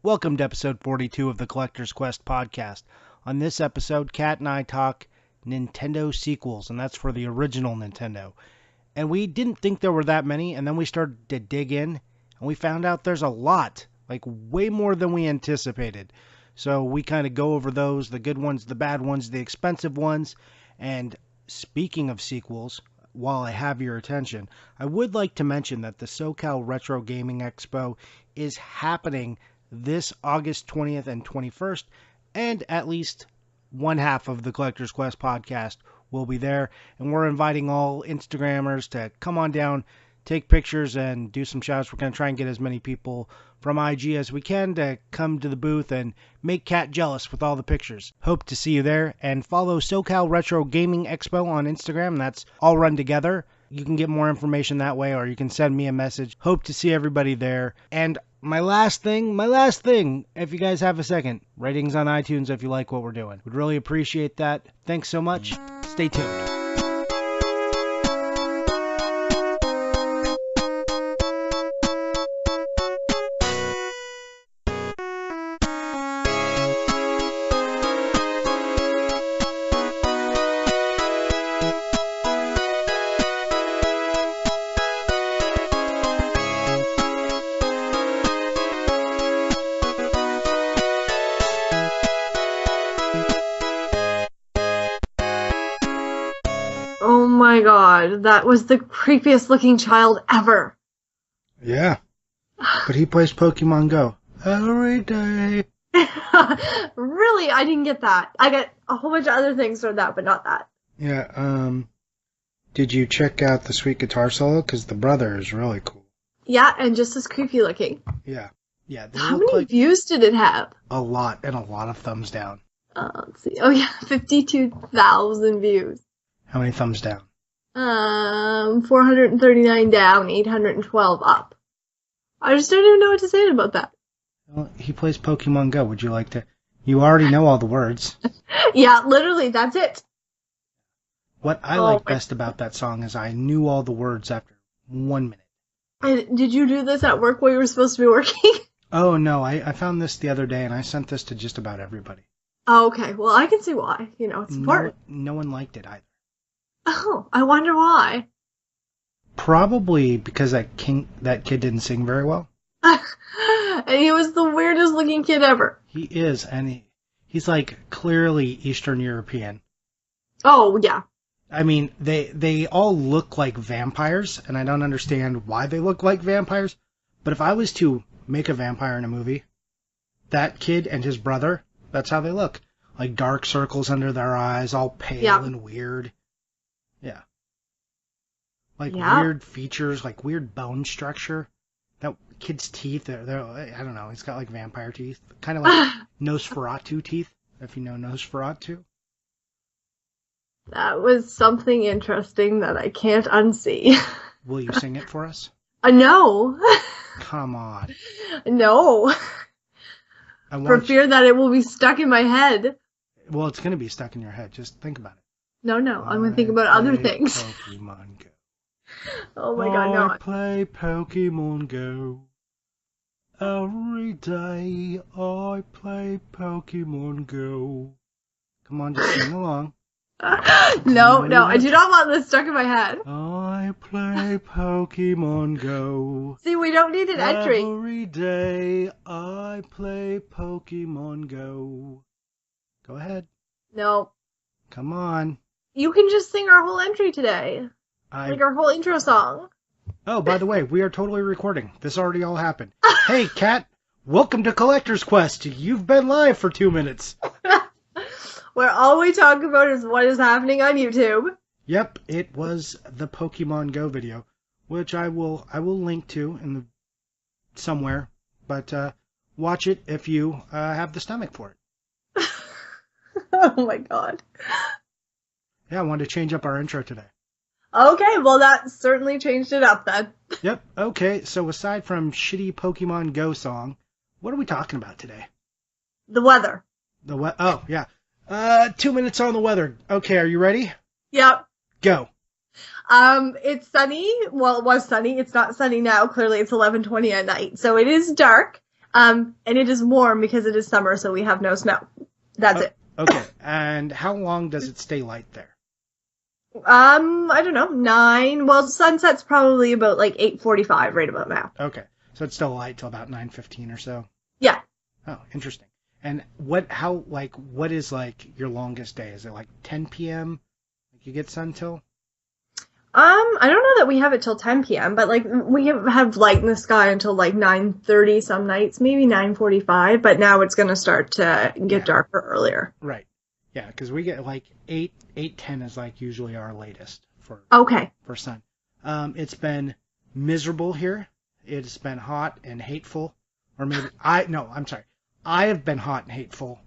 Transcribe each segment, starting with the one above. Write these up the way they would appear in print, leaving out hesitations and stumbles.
Welcome to episode 42 of the Collector's Quest podcast. On this episode, Kat and I talk Nintendo sequels, and that's for the original Nintendo. And we didn't think there were that many, and then we started to dig in, and we found out there's a lot, like way more than we anticipated. So we kind of go over those, the good ones, the bad ones, the expensive ones. And speaking of sequels, while I have your attention, I would like to mention that the Socal Retro Gaming Expo is happening this August 20th and 21st, and at least one half of the Collector's Quest podcast will be there, and we're inviting all Instagrammers to come on down, take pictures, and do some shout-outs. We're going to try and get as many people from IG as we can to come to the booth and make Kat jealous with all the pictures. Hope to see you there, and follow Socal Retro Gaming Expo on Instagram. That's all run together. You can get more information that way, or you can send me a message. Hope to see everybody there. And my last thing, if you guys have a second, ratings on iTunes if you like what we're doing. Would really appreciate that. Thanks so much. Stay tuned. Oh my god, that was the creepiest looking child ever. Yeah, but he plays Pokemon Go every day. Really? I didn't get that. I got a whole bunch of other things from that, but not that. Yeah, did you check out the sweet guitar solo? Because the brother is really cool. Yeah, and just as creepy looking. Yeah. They How look many views did it have? a lot, and a lot of thumbs down. Let's see. Oh yeah, 52,000 views. How many thumbs down? 439 down, 812 up. I just don't even know what to say about that. Well, he plays Pokemon Go. Would you like to? You already know all the words. Yeah, literally, that's it. What I like best about that song is I knew all the words after 1 minute. Did you do this at work while you were supposed to be working? Oh, no, I found this the other day, and I sent this to just about everybody. Oh, okay. Well, I can see why. You know, it's important. No one liked it either. Oh, I wonder why. Probably because that kid didn't sing very well. And he was the weirdest looking kid ever. He is, and he's like clearly Eastern European. Oh, yeah. I mean, they all look like vampires, and I don't understand why they look like vampires. But if I was to make a vampire in a movie, that kid and his brother, that's how they look. Like dark circles under their eyes, all pale and weird. Yeah. Like weird features, like weird bone structure. That kid's teeth, they're I don't know, he's got like vampire teeth. Kind of like Nosferatu teeth, if you know Nosferatu. That was something interesting that I can't unsee. Will you sing it for us? No. Come on. No. For fear that it will be stuck in my head. Well, it's going to be stuck in your head. Just think about it. No, I'm going to think about other things. Pokemon Go. Oh my god, no. I play Pokemon Go. Every day I play Pokemon Go. Come on, just sing along. No, I do not want this stuck in my head. I play Pokemon Go. See, we don't need an entry. Every day I play Pokemon Go. Go ahead. No. Come on. You can just sing our whole entry today. Like our whole intro song. Oh, by the way, we are totally recording. This already all happened. Hey, Kat, welcome to Collector's Quest. You've been live for 2 minutes. Where all we talk about is what is happening on YouTube. Yep, it was the Pokemon Go video, which I will link to somewhere. But watch it if you have the stomach for it. Oh my god. Yeah, I wanted to change up our intro today. Okay, well that certainly changed it up then. Yep, okay, so aside from shitty Pokemon Go song, what are we talking about today? The weather. Oh, yeah. 2 minutes on the weather. Okay, are you ready? Yep. Go. It's sunny. Well, it was sunny. It's not sunny now. Clearly it's 11:20 at night. So it is dark. And it is warm because it is summer, so we have no snow. That's it. Okay, and how long does it stay light there? I don't know, 9. Well, sunset's probably about like 8:45 right about now. Okay, so it's still light till about 9:15 or so. Yeah. Oh, interesting. And what is like your longest day? Is it like 10 p.m.? Like you get sun till? I don't know that we have it till 10 p.m., but like we have light in the sky until like 9:30 some nights, maybe 9:45, but now it's going to start to get darker earlier. Right. Yeah, because we get like 8:10 is like usually our latest for sun. It's been miserable here. It's been hot and hateful. Or maybe I'm sorry. I have been hot and hateful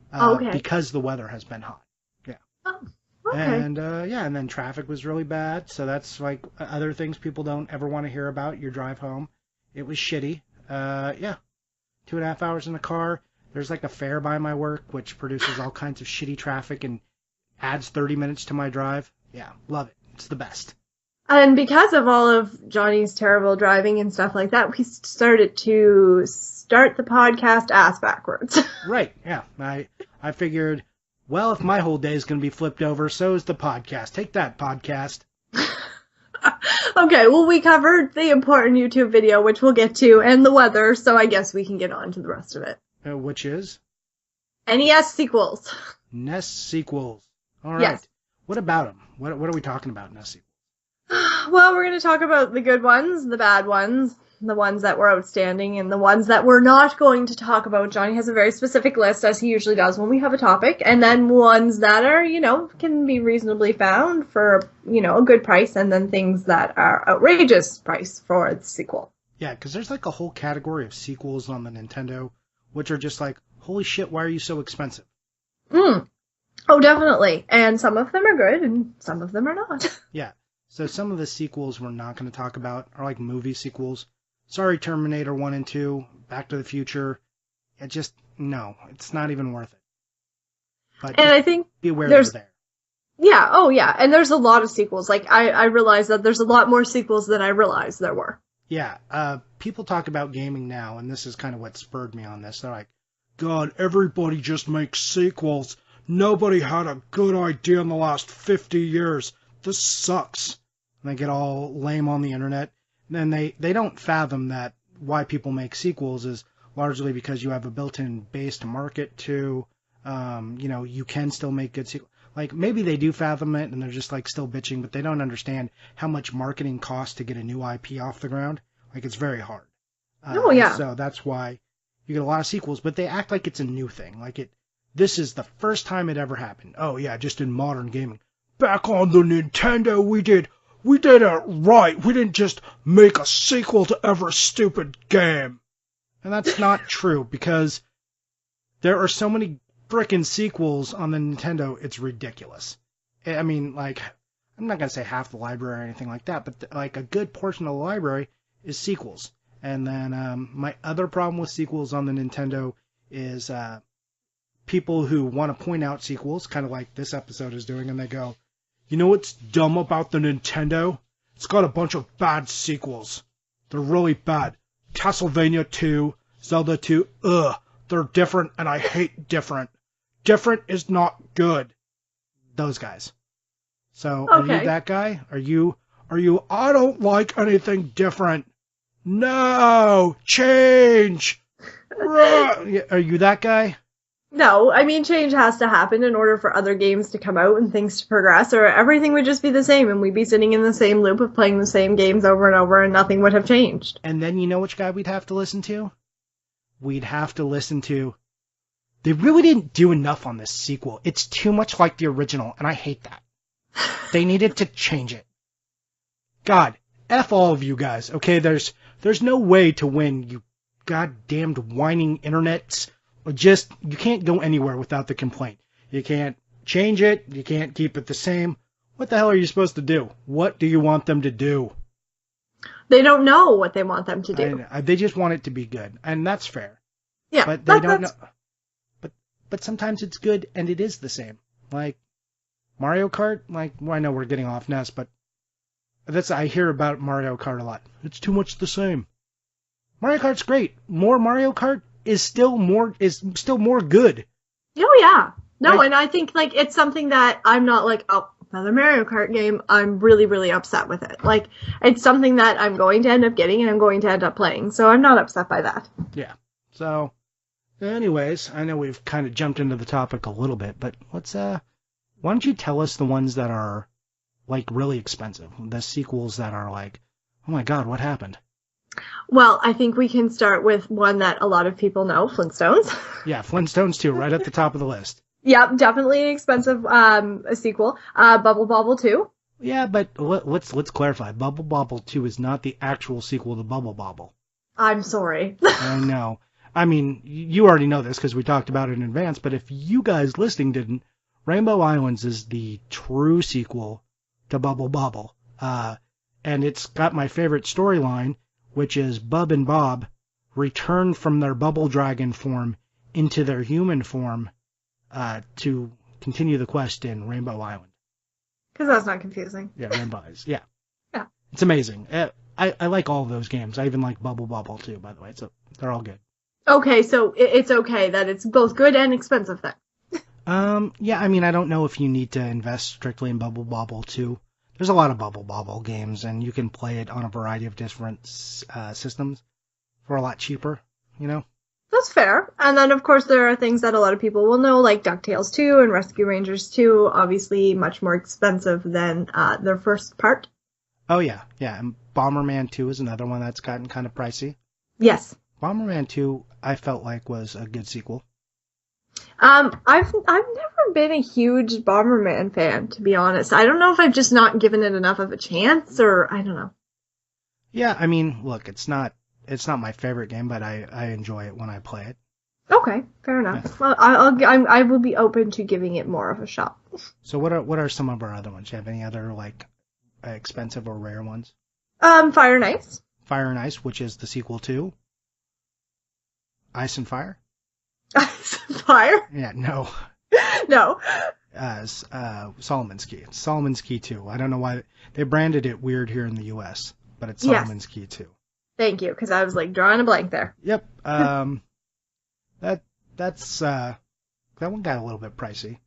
because the weather has been hot. Yeah. Oh, okay. And and then traffic was really bad. So that's like other things people don't ever want to hear about. Your drive home, it was shitty. 2.5 hours in the car. There's like a fair by my work, which produces all kinds of shitty traffic and adds 30 minutes to my drive. Yeah, love it. It's the best. And because of all of Johnny's terrible driving and stuff like that, we started to start the podcast ass backwards. Right, yeah. I figured, well, if my whole day is going to be flipped over, so is the podcast. Take that, podcast. Okay, well, we covered the important YouTube video, which we'll get to, and the weather, so I guess we can get on to the rest of it. Which is? NES sequels. NES sequels. All right. Yes. What about them? What are we talking about in NES sequels? Well, we're going to talk about the good ones, the bad ones, the ones that were outstanding, and the ones that we're not going to talk about. Johnny has a very specific list, as he usually does when we have a topic, and then ones that are, can be reasonably found for, a good price, and then things that are outrageous price for the sequel. Yeah, because there's like a whole category of sequels on the Nintendo, which are just like, holy shit, why are you so expensive? Oh, definitely. And some of them are good, and some of them are not. Yeah. So some of the sequels we're not going to talk about are like movie sequels. Sorry, Terminator 1 and 2, Back to the Future. No, it's not even worth it. But and I think be aware they're there. Yeah, oh yeah. And there's a lot of sequels. Like, I realize that there's a lot more sequels than I realized there were. Yeah, people talk about gaming now, and this is kind of what spurred me on this. They're like, God, everybody just makes sequels. Nobody had a good idea in the last 50 years. This sucks. And they get all lame on the internet. And then they don't fathom that why people make sequels is largely because you have a built-in base to market to. You can still make good sequels. Like, maybe they do fathom it and they're just like still bitching, but they don't understand how much marketing costs to get a new IP off the ground. Like, it's very hard. Oh, yeah. So that's why you get a lot of sequels, but they act like it's a new thing. Like, this is the first time it ever happened. Oh, yeah, just in modern gaming. Back on the Nintendo, we did it right. We didn't just make a sequel to every stupid game. And that's not true, because there are so many frickin' sequels on the Nintendo, it's ridiculous. I mean, like, I'm not going to say half the library or anything like that, but like a good portion of the library is sequels. And then my other problem with sequels on the Nintendo is people who want to point out sequels, kind of like this episode is doing, and they go, you know what's dumb about the Nintendo? It's got a bunch of bad sequels. They're really bad. Castlevania 2, Zelda 2, they're different, and I hate different. Different is not good. Those guys. So, okay. Are you that guy? Are you, I don't like anything different. No! Change! Are you that guy? No, I mean, change has to happen in order for other games to come out and things to progress, or everything would just be the same, and we'd be sitting in the same loop of playing the same games over and over, and nothing would have changed. And then you know which guy we'd have to listen to? We'd have to listen to, they really didn't do enough on this sequel. It's too much like the original, and I hate that. They needed to change it. God, F all of you guys, okay? There's no way to win, you goddamned whining internets. You can't go anywhere without the complaint. You can't change it. You can't keep it the same. What the hell are you supposed to do? What do you want them to do? They don't know what they want them to do. They just want it to be good, and that's fair. Yeah, but they don't know. But sometimes it's good, and it is the same. Like Mario Kart. Like, well, I know we're getting off NES, but I hear about Mario Kart a lot. It's too much the same. Mario Kart's great. More Mario Kart, is still more good. Oh yeah. No, Like- and I think like it's something that I'm not like, oh, another Mario Kart game. I'm really, really upset with it. Like it's something that I'm going to end up getting and I'm going to end up playing. So I'm not upset by that. Yeah. So, anyways, I know we've kind of jumped into the topic a little bit, but let's why don't you tell us the ones that are like really expensive, the sequels that are like, oh my god, what happened? Well, I think we can start with one that a lot of people know, Flintstones. Yeah, Flintstones 2, right at the top of the list. Yep, definitely an expensive a sequel. Bubble Bobble 2. Yeah, but let's clarify. Bubble Bobble 2 is not the actual sequel to Bubble Bobble. I'm sorry. I know. I mean, you already know this because we talked about it in advance, but if you guys listening didn't, Rainbow Islands is the true sequel to Bubble Bobble. And it's got my favorite storyline, which is Bub and Bob return from their Bubble Dragon form into their human form to continue the quest in Rainbow Island. Because that's not confusing. Yeah, Rainbow Eyes. Yeah. Yeah. It's amazing. I like all of those games. I even like Bubble Bobble too, by the way. So they're all good. Okay, so it's okay that it's both good and expensive then. Yeah, I mean, I don't know if you need to invest strictly in Bubble Bobble 2. There's a lot of Bubble Bobble games, and you can play it on a variety of different systems for a lot cheaper, you know? That's fair. And then, of course, there are things that a lot of people will know, like DuckTales 2 and Rescue Rangers 2, obviously much more expensive than their first part. Oh, yeah, yeah. And Bomberman 2 is another one that's gotten kind of pricey. Yes. Bomberman 2, I felt like was a good sequel. I've never been a huge Bomberman fan, to be honest. I don't know if I've just not given it enough of a chance, or I don't know. Yeah, I mean, look, it's not my favorite game, but I enjoy it when I play it. Okay, fair enough. Yeah. Well, I will be open to giving it more of a shot. So what are some of our other ones? Do you have any other like expensive or rare ones? Fire and Ice. Fire and Ice, which is the sequel to Ice and Fire? Fire? Yeah, no. No. Solomon's Key. It's Solomon's Key 2. I don't know why they branded it weird here in the U.S., but it's Solomon's Key 2. Thank you, because I was like drawing a blank there. Yep. That's that one got a little bit pricey.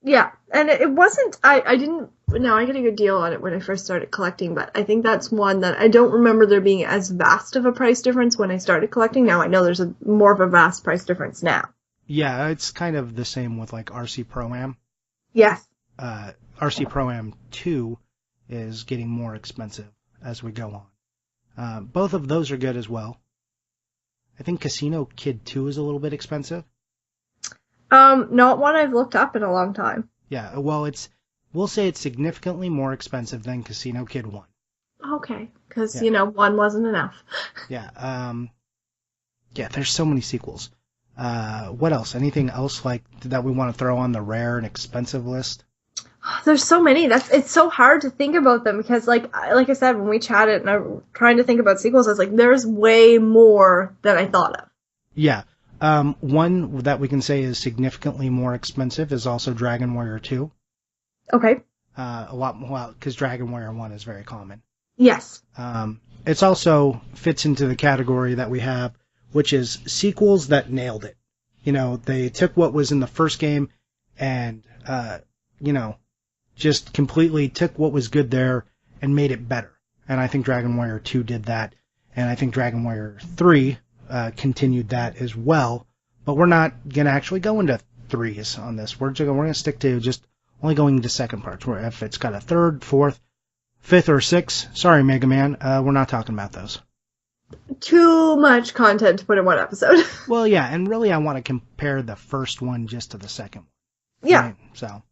Yeah, and it wasn't. I didn't. No, I got a good deal on it when I first started collecting, but I think that's one that I don't remember there being as vast of a price difference when I started collecting. Now I know there's more of a vast price difference now. Yeah, it's kind of the same with like RC Pro-Am. Yes. RC Pro-Am 2 is getting more expensive as we go on. Both of those are good as well. I think Casino Kid 2 is a little bit expensive. Not one I've looked up in a long time. Yeah, well, we'll say it's significantly more expensive than Casino Kid 1. Okay, because, Yeah. one wasn't enough. Yeah, yeah, there's so many sequels. What else? Anything else like that we want to throw on the rare and expensive list? There's so many. It's so hard to think about them because, like I said, when we chatted and I'm trying to think about sequels, I was like, there's way more than I thought of. Yeah. One that we can say is significantly more expensive is also Dragon Warrior 2. Okay. A lot more, well, because Dragon Warrior 1 is very common. Yes. It's also fits into the category that we have, which is sequels that nailed it. They took what was in the first game and, just completely took what was good there and made it better. And I think Dragon Warrior 2 did that. And I think Dragon Warrior 3 continued that as well. But we're not going to actually go into threes on this. We're going to stick to just only going into second parts. Where if it's got a third, fourth, fifth, or sixth, sorry, Mega Man, we're not talking about those. Too much content to put in one episode. Well, yeah, and really I want to compare the first one just to the second one. Yeah. Right? So.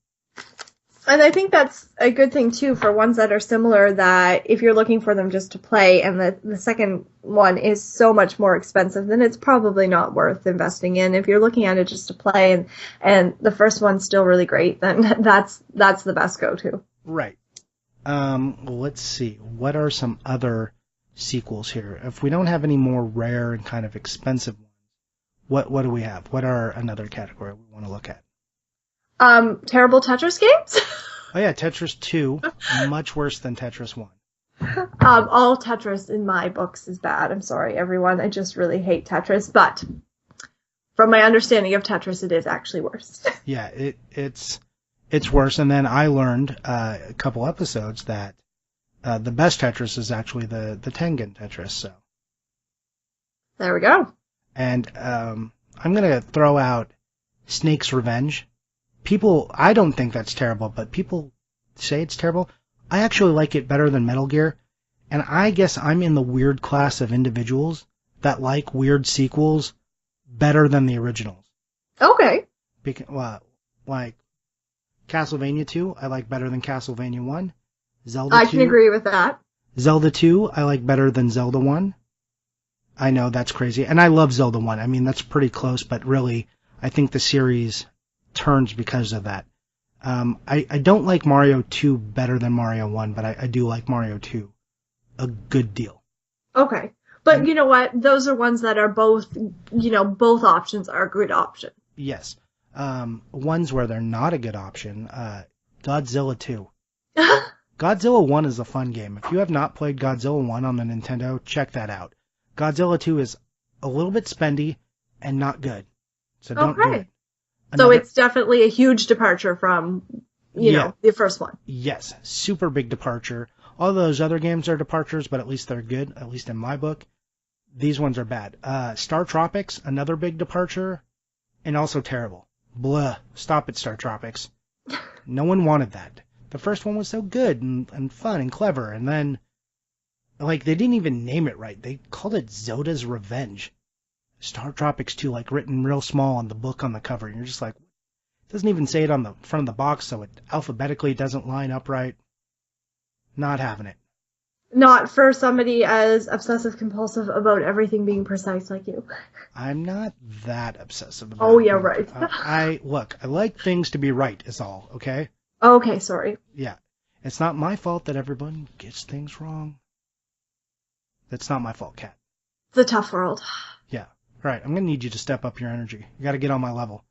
And I think that's a good thing, too, for ones that are similar, that if you're looking for them just to play and the second one is so much more expensive, then it's probably not worth investing in. If you're looking at it just to play and the first one's still really great, then that's the best go-to. Right. Let's see. What are some other sequels here? If we don't have any more rare and kind of expensive ones, what do we have? What are another category we want to look at? Terrible Tetris games? Oh yeah, Tetris 2, much worse than Tetris 1. All Tetris in my books is bad. I'm sorry, everyone. I just really hate Tetris. But From my understanding of Tetris, it is actually worse. Yeah, it's worse. And then I learned a couple episodes that the best Tetris is actually the Tengen Tetris. So There we go. And I'm gonna throw out Snake's Revenge. I don't think that's terrible, but people say it's terrible. I actually like it better than Metal Gear, and I guess I'm in the weird class of individuals that like weird sequels better than the originals. Okay. Like Castlevania 2, I like better than Castlevania 1. Zelda 2. I can agree with that. Zelda 2, I like better than Zelda 1. I know that's crazy, and I love Zelda 1. I mean, that's pretty close, but really, I think the series turns because of that. I don't like Mario 2 better than Mario 1, but I do like Mario 2 a good deal. Okay. But you know what? Those are ones that are both, both options are a good option. Yes. Ones where they're not a good option, Godzilla 2. Godzilla 1 is a fun game. If you have not played Godzilla 1 on the Nintendo, check that out. Godzilla 2 is a little bit spendy and not good. So don't do it. So it's definitely a huge departure from, the first one. Yes, super big departure. All those other games are departures, but at least they're good, at least in my book. These ones are bad. Startropics, another big departure, and also terrible. Blah. Stop it, Startropics. No one wanted that. The first one was so good and fun and clever, and then, they didn't even name it right. They called it Zoda's Revenge. Startropics 2, written real small on the book on the cover, and you're just like, it doesn't even say it on the front of the box, so it alphabetically doesn't line up right. Not having it. Not for somebody as obsessive-compulsive about everything being precise like you. I'm not that obsessive about it. Oh, yeah, right. I like things to be right, is all, okay? Okay, sorry. Yeah. It's not my fault that everyone gets things wrong. That's not my fault, Kat. It's a tough world. Yeah. All right, I'm going to need you to step up your energy. You got to get on my level.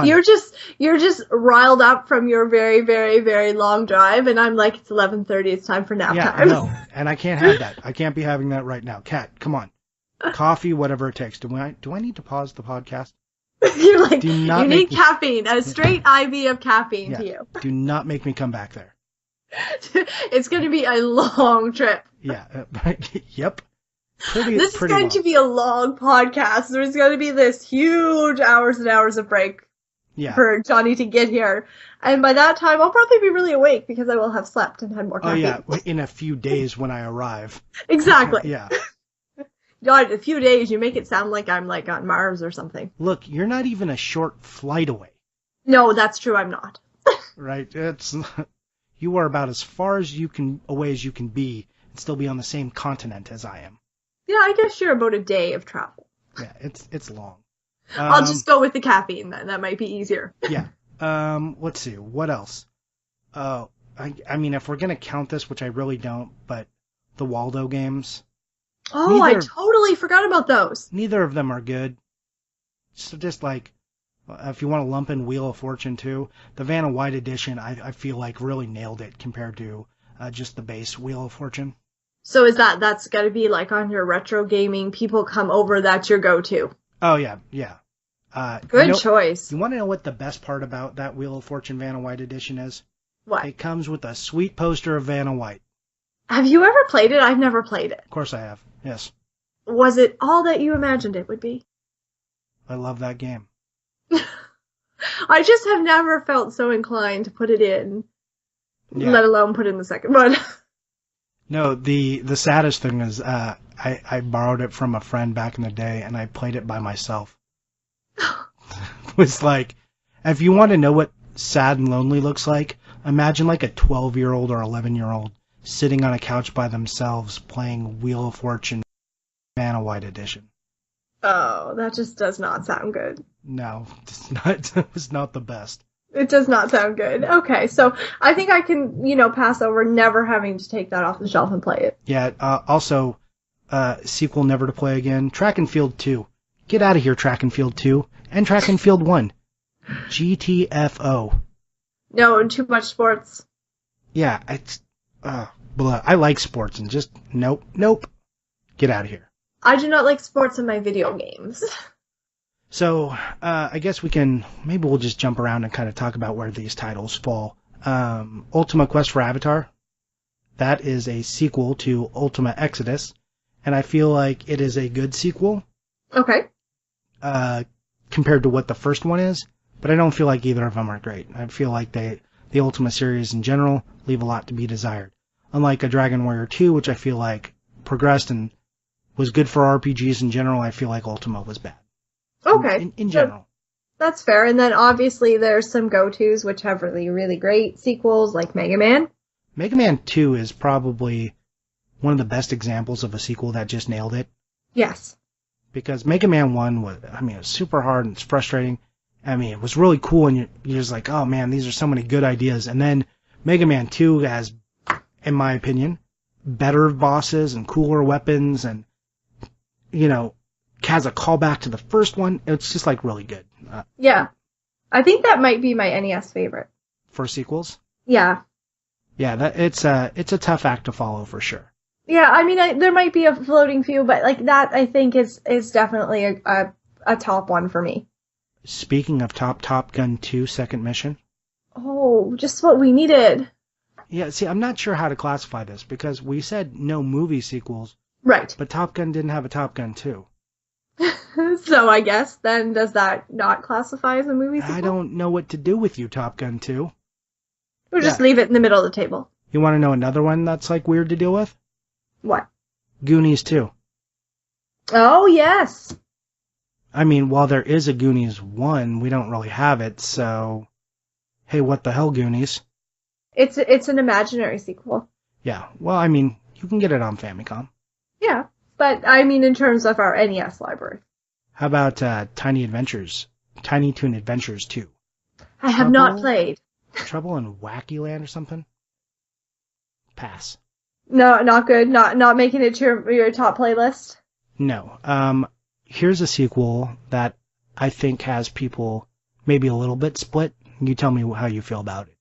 You're just riled up from your very, very, very long drive, and I'm like, it's 11:30, it's time for nap time. Yeah, no, and I can't have that. I can't be having that right now. Kat, come on. Coffee, whatever it takes. Do I need to pause the podcast? You're like, you need caffeine, a straight IV of caffeine to you. Do not make me come back there. It's going to be a long trip. Yeah, yep. This is going to be a long podcast. There's going to be this huge hours and hours of break for Johnny to get here. And by that time, I'll probably be really awake because I will have slept and had more caffeine. Oh, yeah, in a few days when I arrive. Exactly. Yeah. God, a few days, you make it sound like I'm on Mars or something. Look, you're not even a short flight away. No, that's true, I'm not. Right? You are about as far away as you can be and still be on the same continent as I am. Yeah, I guess you're about a day of travel. Yeah, it's long. I'll just go with the caffeine then. That might be easier. Yeah. Let's see. What else? I mean, if we're going to count this, which I really don't, but the Waldo games. Oh, I totally forgot about those. Neither of them are good. So just if you want to lump in Wheel of Fortune too, the Vanna White edition, I feel like really nailed it compared to just the base Wheel of Fortune. So that's got to be on your retro gaming, people come over, that's your go-to. Oh, yeah. Good choice. You want to know what the best part about that Wheel of Fortune Vanna White edition is? What? It comes with a sweet poster of Vanna White. Have you ever played it? I've never played it. Of course I have, yes. Was it all that you imagined it would be? I love that game. I just have never felt so inclined to put it in, let alone put in the second one. No, the saddest thing is I borrowed it from a friend back in the day, and I played it by myself. It was if you want to know what sad and lonely looks like, imagine a 12-year-old or 11-year-old sitting on a couch by themselves playing Wheel of Fortune Vanna White edition. Oh, that just does not sound good. No, it was not the best. It does not sound good. Okay, so I think I can, pass over never having to take that off the shelf and play it. Yeah, also, sequel never to play again, Track and Field 2. Get out of here, Track and Field 2, and Track and Field 1. GTFO. No, too much sports. Yeah, blah. I like sports and just, nope. Get out of here. I do not like sports in my video games. So I guess maybe we'll just jump around and kind of talk about where these titles fall. Ultima Quest for Avatar, that is a sequel to Ultima Exodus, and I feel like it is a good sequel. Okay. Compared to what the first one is, but I don't feel like either of them are great. I feel like the Ultima series in general leave a lot to be desired. Unlike a Dragon Warrior 2, which I feel like progressed and was good for RPGs in general, I feel like Ultima was bad. Okay. In general. That's fair. And then obviously there's some go-tos which have really, really great sequels like Mega Man. Mega Man 2 is probably one of the best examples of a sequel that just nailed it. Yes. Because Mega Man 1 was, it was super hard and it's frustrating. It was really cool and you're just like, oh man, these are so many good ideas. And then Mega Man 2 has, in my opinion, better bosses and cooler weapons and, has a callback to the first one. It's just like really good. Yeah. I think that might be my NES favorite. For sequels? Yeah. Yeah, it's a tough act to follow for sure. Yeah, there might be a floating few, but like that I think is definitely a top one for me. Speaking of Top Gun 2 second mission. Oh, just what we needed. Yeah, see, I'm not sure how to classify this because we said no movie sequels. Right. But Top Gun didn't have a Top Gun 2. So I guess then does that not classify as a movie sequel? I don't know what to do with you, Top Gun 2. We'll just leave it in the middle of the table. You want to know another one that's like weird to deal with? What? Goonies 2. Oh, yes. While there is a Goonies 1, we don't really have it, so... Hey, what the hell, Goonies? It's an imaginary sequel. Yeah, well, you can get it on Famicom. Yeah, but in terms of our NES library. How about Tiny Toon Adventures 2? I have not played. Trouble in Wacky Land or something? Pass. No, not good. Not making it to your top playlist? No. Here's a sequel that I think has people maybe a little bit split. You tell me how you feel about it.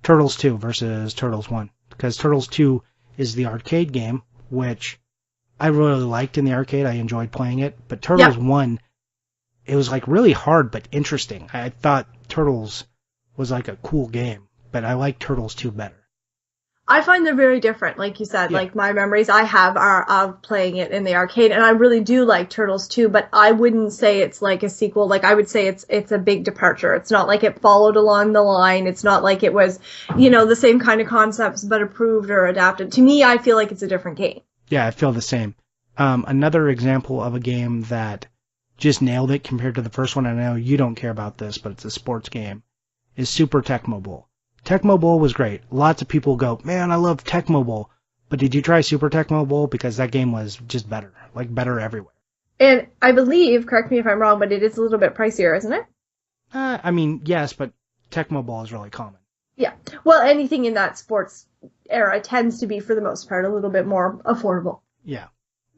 Turtles 2 versus Turtles 1. Because Turtles 2 is the arcade game, which I really liked in the arcade. I enjoyed playing it. But Turtles 1, it was like really hard but interesting. I thought Turtles was like a cool game, but I like Turtles 2 better. I find they're very different, like you said. Yeah. Like, my memories I have are of playing it in the arcade, and I really do like Turtles 2, but I wouldn't say it's like a sequel. Like, I would say it's a big departure. It's not like it followed along the line. It's not like it was, the same kind of concepts, but improved or adapted. To me, I feel like it's a different game. Yeah, I feel the same. Another example of a game that just nailed it compared to the first one, I know you don't care about this, but it's a sports game, is Super Tecmo Bowl. Tecmo Bowl was great. Lots of people go, man, I love Tecmo Bowl. But did you try Super Tecmo Bowl? Because that game was just better. Like, better everywhere. And I believe, correct me if I'm wrong, but it is a little bit pricier, isn't it? Yes, but Tecmo Bowl is really common. Yeah. Well, anything in that sports era tends to be, for the most part, a little bit more affordable. Yeah.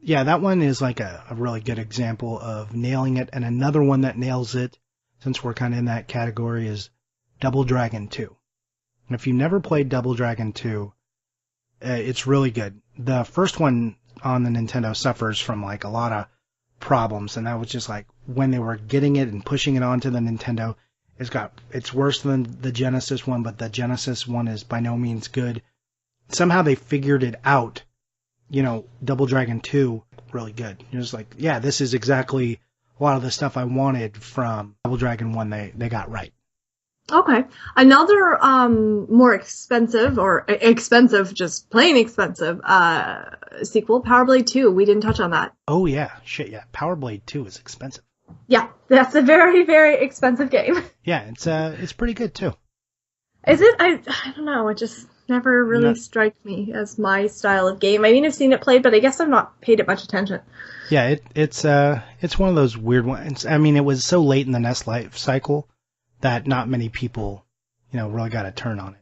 Yeah, that one is like a really good example of nailing it. And another one that nails it, since we're kind of in that category, is Double Dragon 2. If you never played Double Dragon 2, it's really good. The first one on the Nintendo suffers from like a lot of problems, and that was just like when they were getting it and pushing it onto the Nintendo, it's worse than the Genesis one, but the Genesis one is by no means good. Somehow they figured it out. Double Dragon 2, really good. You're just like, yeah, this is exactly a lot of the stuff I wanted from Double Dragon 1 they got right. Okay. Another more expensive, just plain expensive, sequel, Power Blade 2. We didn't touch on that. Oh, yeah. Shit, yeah. Power Blade 2 is expensive. Yeah, that's a very, very expensive game. Yeah, it's pretty good, too. Is it? I don't know. It just never really struck me as my style of game. I've seen it played, but I guess I've not paid it much attention. Yeah, it's one of those weird ones. It was so late in the NES life cycle that not many people, really got a turn on it.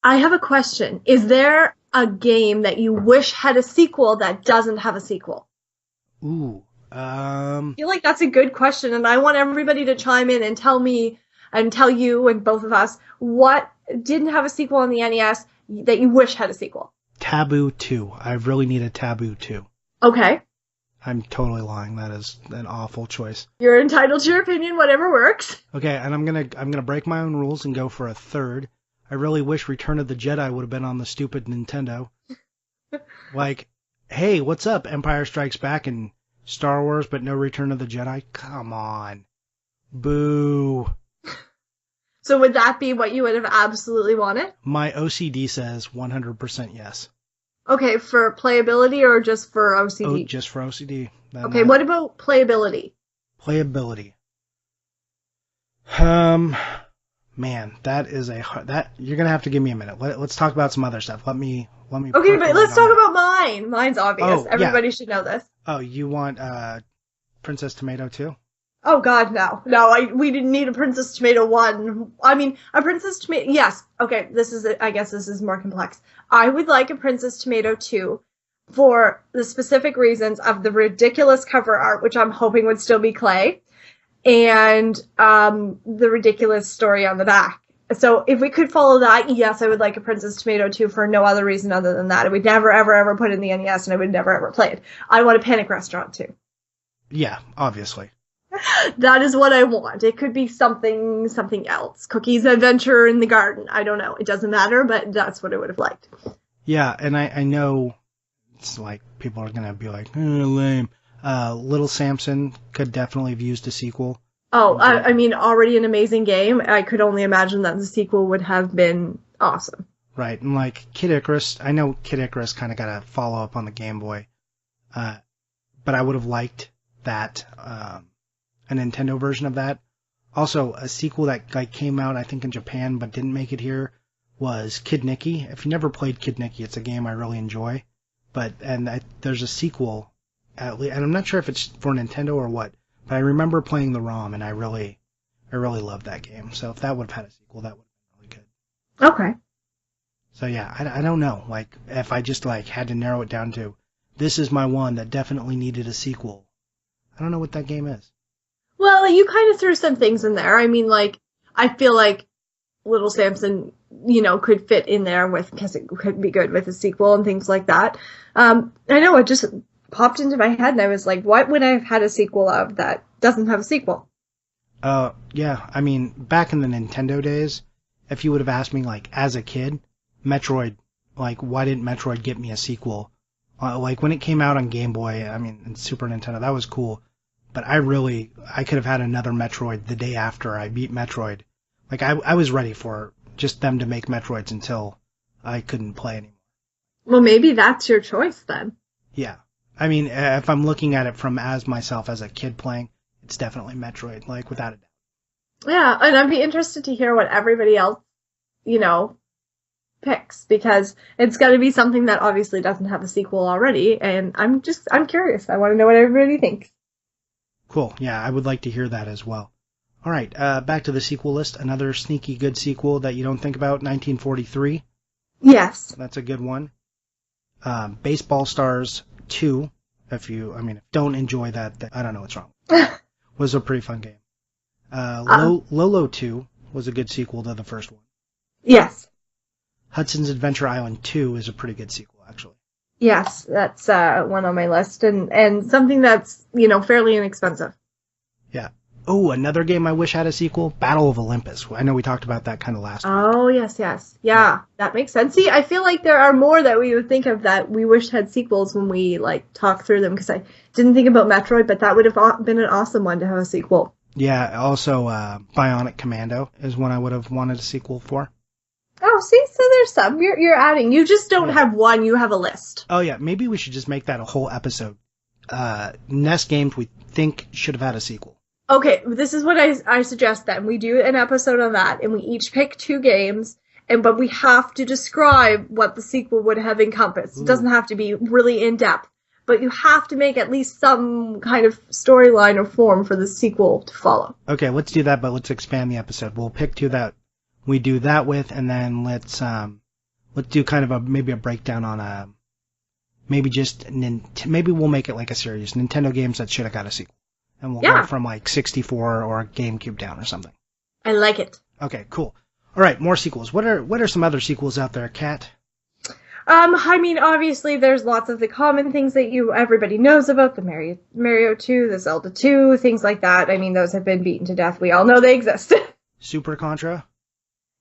I have a question. Is there a game that you wish had a sequel that doesn't have a sequel? Ooh. I feel like that's a good question, and I want everybody to chime in and tell me, and tell you and both of us, what didn't have a sequel on the NES that you wish had a sequel. Taboo 2. I really need a Taboo 2. Okay. I'm totally lying. That is an awful choice. You're entitled to your opinion, whatever works. Okay, and I'm gonna break my own rules and go for a third. I really wish Return of the Jedi would have been on the stupid Nintendo. Like, hey, what's up? Empire Strikes Back and Star Wars, but no Return of the Jedi? Come on. Boo. So would that be what you would have absolutely wanted? My OCD says 100% yes. Okay, for playability or just for OCD? Oh, just for OCD. Okay, what about playability? Playability. Man, that is that you're gonna have to give me a minute. Let's talk about some other stuff. Let me. Okay, but let's talk about mine. Mine's obvious. Oh, Everybody should know this. Oh, you want Princess Tomato 2? Oh God, no. We didn't need a Princess Tomato 1. I mean, a Princess Tomato, yes. Okay, I guess this is more complex. I would like a Princess Tomato 2 for the specific reasons of the ridiculous cover art, which I'm hoping would still be clay, and the ridiculous story on the back. So if we could follow that, yes, I would like a Princess Tomato 2 for no other reason other than that. I would never, ever, ever put it in the NES, and I would never, ever play it. I want a Panic Restaurant 2. Yeah, obviously. That is what I want. It could be something else. Cookie's Adventure in the Garden. I don't know. It doesn't matter, but that's what I would have liked. Yeah, and I know it's like people are going to be like, lame. Little Samson could definitely have used a sequel. Oh, I mean, already an amazing game. I could only imagine that the sequel would have been awesome. Right, and like Kid Icarus, I know Kid Icarus kind of got a follow-up on the Game Boy, but I would have liked that, a Nintendo version of that. Also, a sequel that like came out, I think, in Japan, but didn't make it here, was Kid Nicky. If you never played Kid Nicky, it's a game I really enjoy. There's a sequel, and I'm not sure if it's for Nintendo or what, but I remember playing the ROM, and I really loved that game. So if that would have had a sequel, that would have been really good. Okay. So yeah, I don't know. Like, if I just like had to narrow it down to, this is my one that definitely needed a sequel, I don't know what that game is. Well, you kind of threw some things in there. I mean, like, I feel like Little Samson, could fit in there because it could be good with a sequel and things like that. I know it just popped into my head and I was like, what would I have had a sequel of that doesn't have a sequel? Yeah, I mean, back in the Nintendo days, if you would have asked me, like, as a kid, Metroid, like, why didn't Metroid get me a sequel? Like, when it came out on Game Boy, I mean, and Super Nintendo, that was cool. But I could have had another Metroid the day after I beat Metroid. Like, I was ready for just them to make Metroids until I couldn't play anymore. Well, maybe that's your choice then. Yeah. I mean, if I'm looking at it from myself as a kid playing, it's definitely Metroid, like, without a doubt. Yeah, and I'd be interested to hear what everybody else, picks, because it's got to be something that obviously doesn't have a sequel already, and I'm curious. I want to know what everybody thinks. Cool. Yeah, I would like to hear that as well. All right, back to the sequel list. Another sneaky good sequel that you don't think about, 1943. Yes. That's a good one. Baseball Stars 2, if you don't enjoy that, I don't know what's wrong. Was a pretty fun game. Lolo 2 was a good sequel to the first one. Yes. Hudson's Adventure Island 2 is a pretty good sequel, actually. Yes, that's one on my list, and something that's, fairly inexpensive. Yeah. Oh, another game I wish had a sequel, Battle of Olympus. I know we talked about that kind of last week. Oh, yes. Yeah, that makes sense. See, I feel like there are more that we would think of that we wish had sequels when we, talk through them, because I didn't think about Metroid, but that would have been an awesome one to have a sequel. Yeah, also Bionic Commando is one I would have wanted a sequel for. Oh, see, so there's some. You're adding. You just don't have one, you have a list. Oh, yeah, maybe we should just make that a whole episode. NES games we think should have had a sequel. Okay, this is what I suggest then. We do an episode on that, and we each pick 2 games, but we have to describe what the sequel would have encompassed. Ooh. It doesn't have to be really in-depth, but you have to make at least some kind of storyline or form for the sequel to follow. Okay, let's do that, but let's expand the episode. We'll pick 2 that we do that with, and then let's do kind of maybe a breakdown on maybe we'll make it like a series, Nintendo games that should have got a sequel. And we'll go from 64 or GameCube down or something. I like it. Okay, cool. All right, more sequels. What are some other sequels out there, Kat? I mean, obviously, there's lots of the common things that everybody knows about, the Mario 2, the Zelda 2, things like that. I mean, those have been beaten to death. We all know they exist. Super Contra?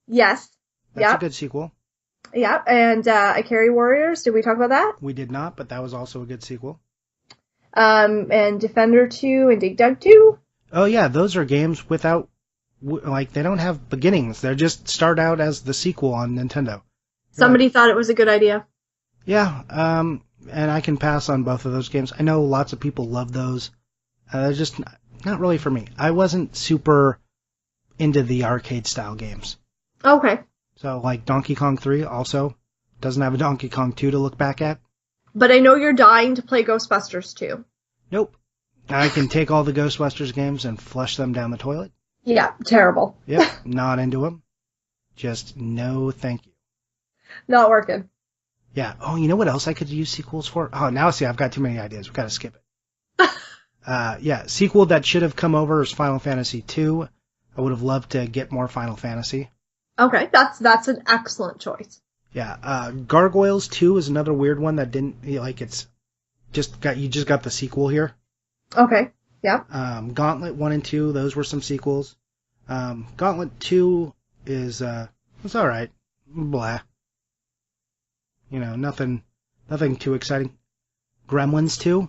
Yes. That's a good sequel. Yeah, and Ikari Warriors, did we talk about that? We did not, but that was also a good sequel. And Defender 2 and Dig Dug 2. Oh yeah, those are games without, like, they don't have beginnings. They just start out as the sequel on Nintendo. Somebody thought it was a good idea. Yeah, and I can pass on both of those games. I know lots of people love those. They're just not really for me. I wasn't super into the arcade-style games. Okay. So, like, Donkey Kong 3 also doesn't have a Donkey Kong 2 to look back at. But I know you're dying to play Ghostbusters 2. Nope. I can take all the Ghostbusters games and flush them down the toilet. Yeah, terrible. Yep, not into them. Just no thank you. Not working. Yeah. Oh, you know what else I could use sequels for? Oh, now see, I've got too many ideas. We've got to skip it. Yeah, sequel that should have come over is Final Fantasy II. I would have loved to get more Final Fantasy. Okay, that's an excellent choice. Yeah, Gargoyles 2 is another weird one that didn't, like, it's you just got the sequel here. Okay, yeah. Gauntlet 1 and 2, those were some sequels. Gauntlet 2 is, it's alright. Blah. You know, nothing too exciting. Gremlins 2?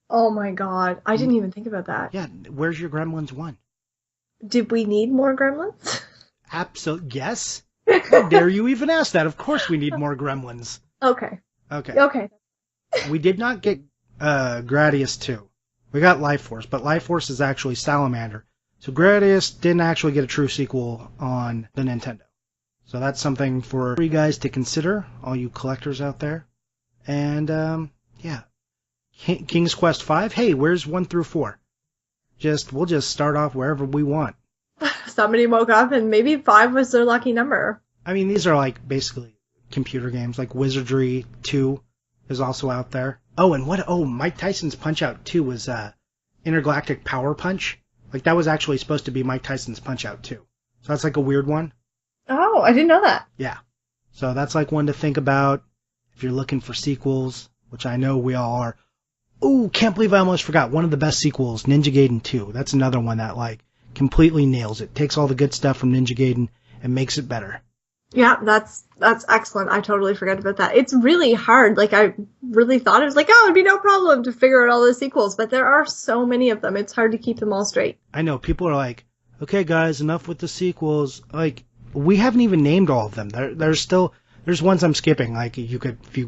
Oh my god, I didn't even think about that. Yeah, where's your Gremlins 1? Did we need more Gremlins? Absolutely, yes. How dare you even ask that? Of course we need more Gremlins. Okay. Okay. We did not get Gradius 2. We got Life Force, but Life Force is actually Salamander. So Gradius didn't actually get a true sequel on the Nintendo. So that's something for you guys to consider, all you collectors out there. And, yeah. King's Quest V, hey, where's 1 through 4? We'll just start off wherever we want. Somebody woke up and maybe 5 was their lucky number. I mean, these are like basically computer games, like Wizardry 2 is also out there. Oh, and Mike Tyson's Punch-Out 2 was, Intergalactic Power Punch. Like, that was actually supposed to be Mike Tyson's Punch-Out 2. So that's like a weird one. Oh, I didn't know that. Yeah. So that's like one to think about if you're looking for sequels, which I know we all are. Ooh, can't believe I almost forgot. One of the best sequels, Ninja Gaiden 2. That's another one that, like, completely nails it. Takes all the good stuff from Ninja Gaiden and makes it better. Yeah, that's excellent. I totally forgot about that. It's really hard. Like, I really thought it was like, oh, it'd be no problem to figure out all the sequels, but there are so many of them. It's hard to keep them all straight. I know. People are like, okay, guys, enough with the sequels. Like, we haven't even named all of them. There's ones I'm skipping. Like,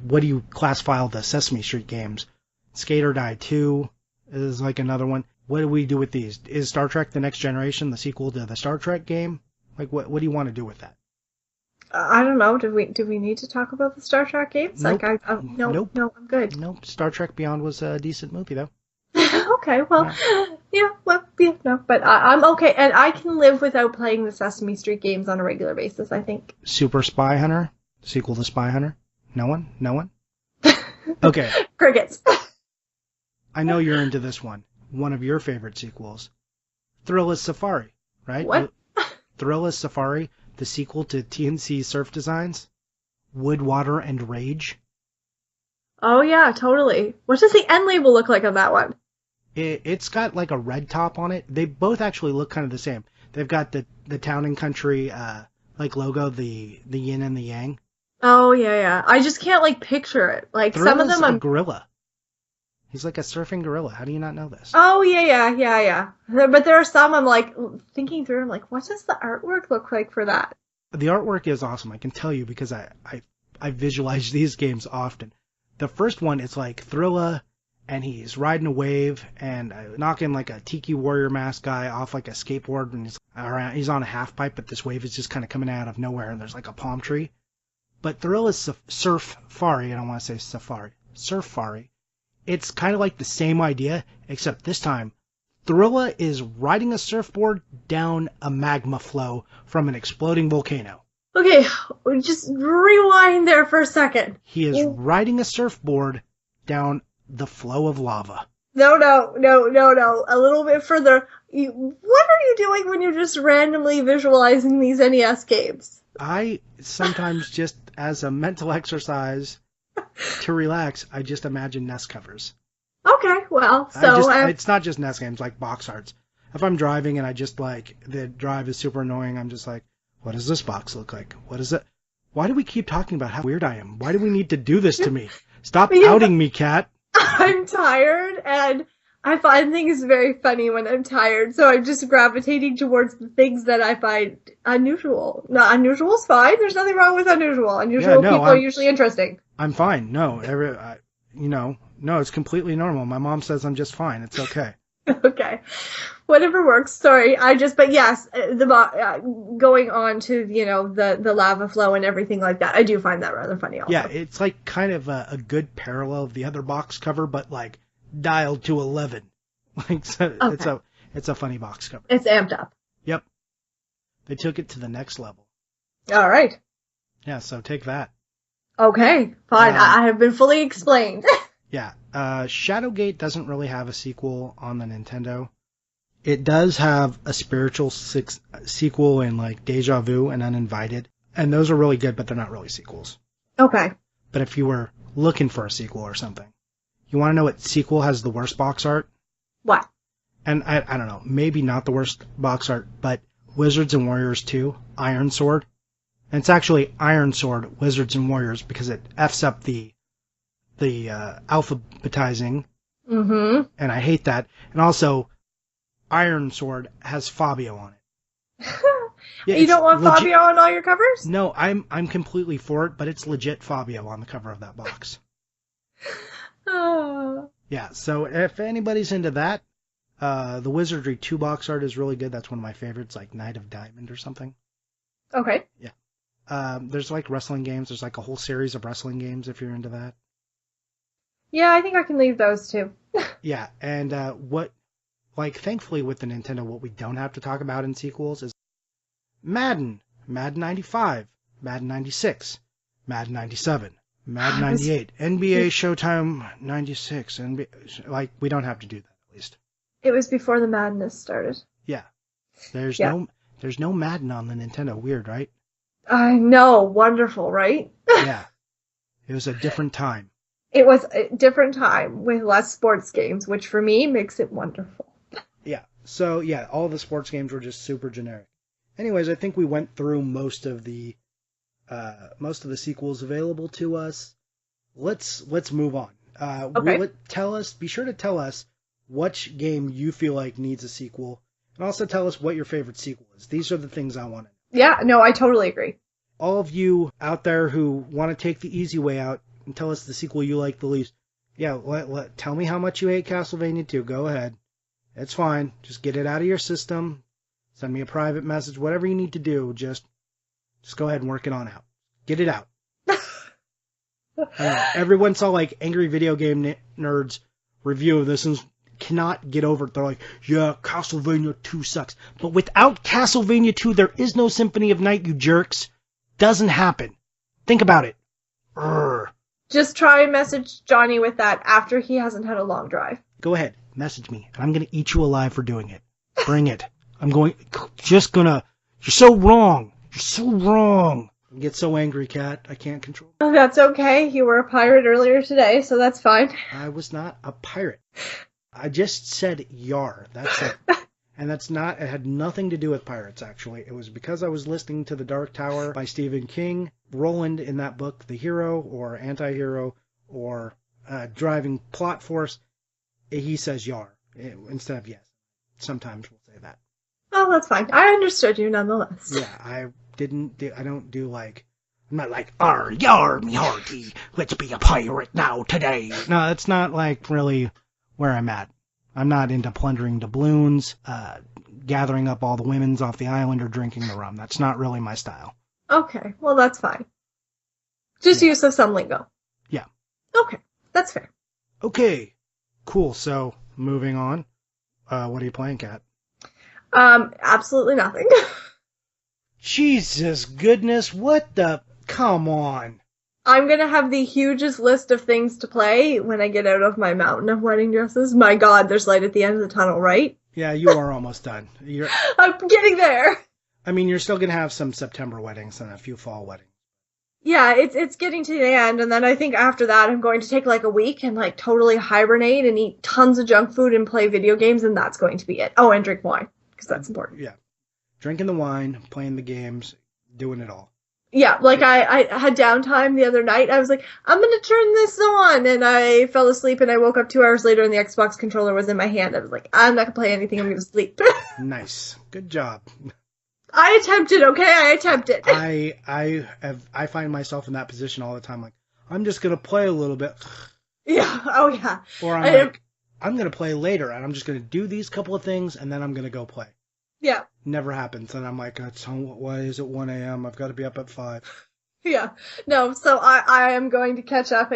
what do you classify all the Sesame Street games? Skate or Die 2 is like another one. What do we do with these? Is Star Trek The Next Generation the sequel to the Star Trek game? Like, what do you want to do with that? I don't know. Do we need to talk about the Star Trek games? Nope. No, I'm good. Nope. Star Trek Beyond was a decent movie, though. Okay, well, no, but I'm okay, and I can live without playing the Sesame Street games on a regular basis, I think. Super Spy Hunter? Sequel to Spy Hunter? No one? No one? Okay. Crickets. I know you're into this one. One of your favorite sequels. Thrilla's Safari, right? What? Thrilla's Safari, the sequel to TNC Surf Designs? Wood, Water, and Rage? Oh yeah, totally. What does the end label look like on that one? It's got like a red top on it. They both actually look kind of the same. They've got the Town and Country like logo, the yin and the yang. Oh yeah. I just can't like picture it. Like Thrilla's some of them, a gorilla. He's like a surfing gorilla. How do you not know this? Oh yeah. But there are some I'm like thinking through. I'm like, what does the artwork look like for that? The artwork is awesome. I can tell you because I visualize these games often. The first one is like Thrilla, and he's riding a wave and knocking like a Tiki Warrior mask guy off like a skateboard, and he's on a half pipe, but this wave is just kind of coming out of nowhere, and there's like a palm tree. But Thrilla's Surf-Fari, I don't want to say Safari, Surf-Fari. It's kind of like the same idea, except this time, Thrilla is riding a surfboard down a magma flow from an exploding volcano. Okay, just rewind there for a second. He is riding a surfboard down the flow of lava. No. A little bit further. What are you doing when you're just randomly visualizing these NES games? I sometimes just, as a mental exercise, To relax, I just imagine NES covers. Okay, well, so it's not just NES games, like box arts. If I'm driving and I just like the drive is super annoying, I'm just like, what does this box look like? What is it? Why do we keep talking about how weird I am? Why do we need to do this to me? Stop outing me, Kat. I'm tired, and I find things very funny when I'm tired, so I'm just gravitating towards the things that I find unusual. No, unusual is fine. There's nothing wrong with unusual. Unusual people are usually interesting. I'm fine. No, no, it's completely normal. My mom says I'm just fine. It's okay. Okay. Whatever works. Sorry. But yes, going on to, the lava flow and everything like that, I do find that rather funny also. Yeah, it's like kind of a good parallel of the other box cover, but like dialed to 11. Like, so okay. It's a funny box cover. It's amped up. Yep. They took it to the next level. All right. Yeah, so take that. Okay, fine. I have been fully explained. Yeah. Shadowgate doesn't really have a sequel on the Nintendo. It does have a spiritual sequel in like Deja Vu and Uninvited. And those are really good, but they're not really sequels. Okay. But if you were looking for a sequel or something, you want to know what sequel has the worst box art? What? And I don't know, maybe not the worst box art, but Wizards and Warriors 2, Iron Sword. And it's actually Iron Sword, Wizards and Warriors, because it F's up the alphabetizing. Mm-hmm. And I hate that. And also, Iron Sword has Fabio on it. Yeah, you don't want Fabio on all your covers? No, I'm completely for it, but it's legit Fabio on the cover of that box. Oh. Yeah, so if anybody's into that, the Wizardry 2 box art is really good. That's one of my favorites, like Knight of Diamond or something. Okay. Yeah. There's like wrestling games. There's like a whole series of wrestling games if you're into that. Yeah, I think I can leave those too. Yeah, and thankfully with the Nintendo, what we don't have to talk about in sequels is Madden 95, Madden 96, Madden 97, Madden 98, NBA Showtime 96, and we don't have to do that at least. It was before the madness started. Yeah. There's no Madden on the Nintendo. Weird, right? I know, wonderful, right? Yeah. It was a different time. It was a different time with less sports games, which for me makes it wonderful. Yeah. So, yeah, all the sports games were just super generic. Anyways, I think we went through most of the sequels available to us. Let's move on. Okay. Be sure to tell us which game you feel like needs a sequel, and also tell us what your favorite sequel is. These are the things I want to know. Yeah, no, I totally agree. All of you out there who want to take the easy way out and tell us the sequel you like the least, yeah, tell me how much you hate Castlevania 2. Go ahead. It's fine. Just get it out of your system. Send me a private message. Whatever you need to do, just go ahead and work it on out. Get it out. Everyone saw like Angry Video Game Nerds review of this and cannot get over it. They're like, yeah, Castlevania 2 sucks. But without Castlevania 2, there is no Symphony of Night, you jerks. Doesn't happen. Think about it. Urgh. Just try and message Johnny with that after he hasn't had a long drive. Go ahead. Message me. And I'm going to eat you alive for doing it. Bring it. You're so wrong. You're so wrong. I get so angry, Kat. I can't control it. That's okay. You were a pirate earlier today, so that's fine. I was not a pirate. I just said yar. That's it. And it had nothing to do with pirates, actually. It was because I was listening to The Dark Tower by Stephen King. Roland in that book, the hero or anti-hero or driving plot force, he says yar instead of yes. Sometimes we'll say that. Oh, that's fine. I understood you nonetheless. Yeah, I'm not like, arr, yar, me hearty, let's be a pirate now today. No, that's not like really where I'm at. I'm not into plundering doubloons, gathering up all the women's off the island, or drinking the rum. That's not really my style. Okay, well that's fine. Just use of some lingo. Yeah. Okay, that's fair. Okay, cool. So, moving on. What are you playing, Kat? Absolutely nothing. Jesus goodness, what the... Come on. I'm going to have the hugest list of things to play when I get out of my mountain of wedding dresses. My God, there's light at the end of the tunnel, right? Yeah, you are almost done. I'm getting there. I mean, you're still going to have some September weddings and a few fall weddings. Yeah, it's getting to the end, and then I think after that I'm going to take like a week and like totally hibernate and eat tons of junk food and play video games, and that's going to be it. Oh, and drink wine, because that's important. Yeah. Drinking the wine, playing the games, doing it all. Yeah, like I had downtime the other night. I was like, I'm gonna turn this on, and I fell asleep, and I woke up 2 hours later, and the Xbox controller was in my hand. I was like, I'm not gonna play anything. I'm gonna sleep. Nice. Good job. I attempted, okay? I attempted. I find myself in that position all the time. Like, I'm just gonna play a little bit. Yeah. Oh yeah. Or I'm gonna play later, and I'm just gonna do these couple of things, and then I'm gonna go play. Yeah. Never happens, and I'm like, why is it 1 a.m.? I've got to be up at 5. Yeah. No. So I am going to catch up.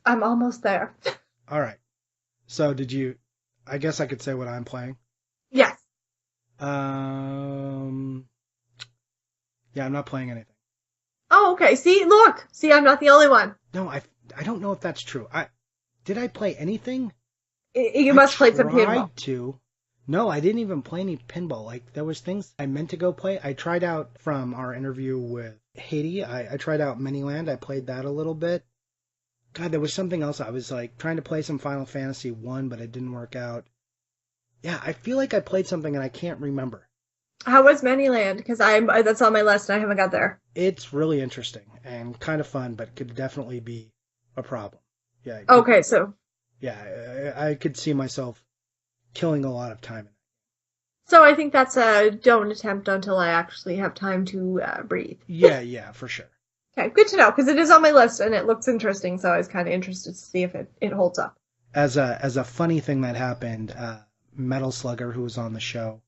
I'm almost there. All right. So I guess I could say what I'm playing. Yes. Yeah, I'm not playing anything. Oh, okay. See, I'm not the only one. No, I don't know if that's true. Did I play anything? You must play some pinball. I tried to. No, I didn't even play any pinball. Like, there was things I meant to go play. I tried out from our interview with Haiti. I tried out Miniland. I played that a little bit. God, there was something else. I was like trying to play some Final Fantasy 1, but it didn't work out. Yeah, I feel like I played something and I can't remember. How was Manyland? Because that's on my list and I haven't got there. It's really interesting and kind of fun, but could definitely be a problem. Yeah. Okay, so. Yeah, I could see myself killing a lot of time. So I think that's a don't attempt until I actually have time to breathe. Yeah, for sure. Okay, good to know, because it is on my list and it looks interesting, so I was kind of interested to see if it holds up. As a funny thing that happened, Metal Slugger, who was on the show,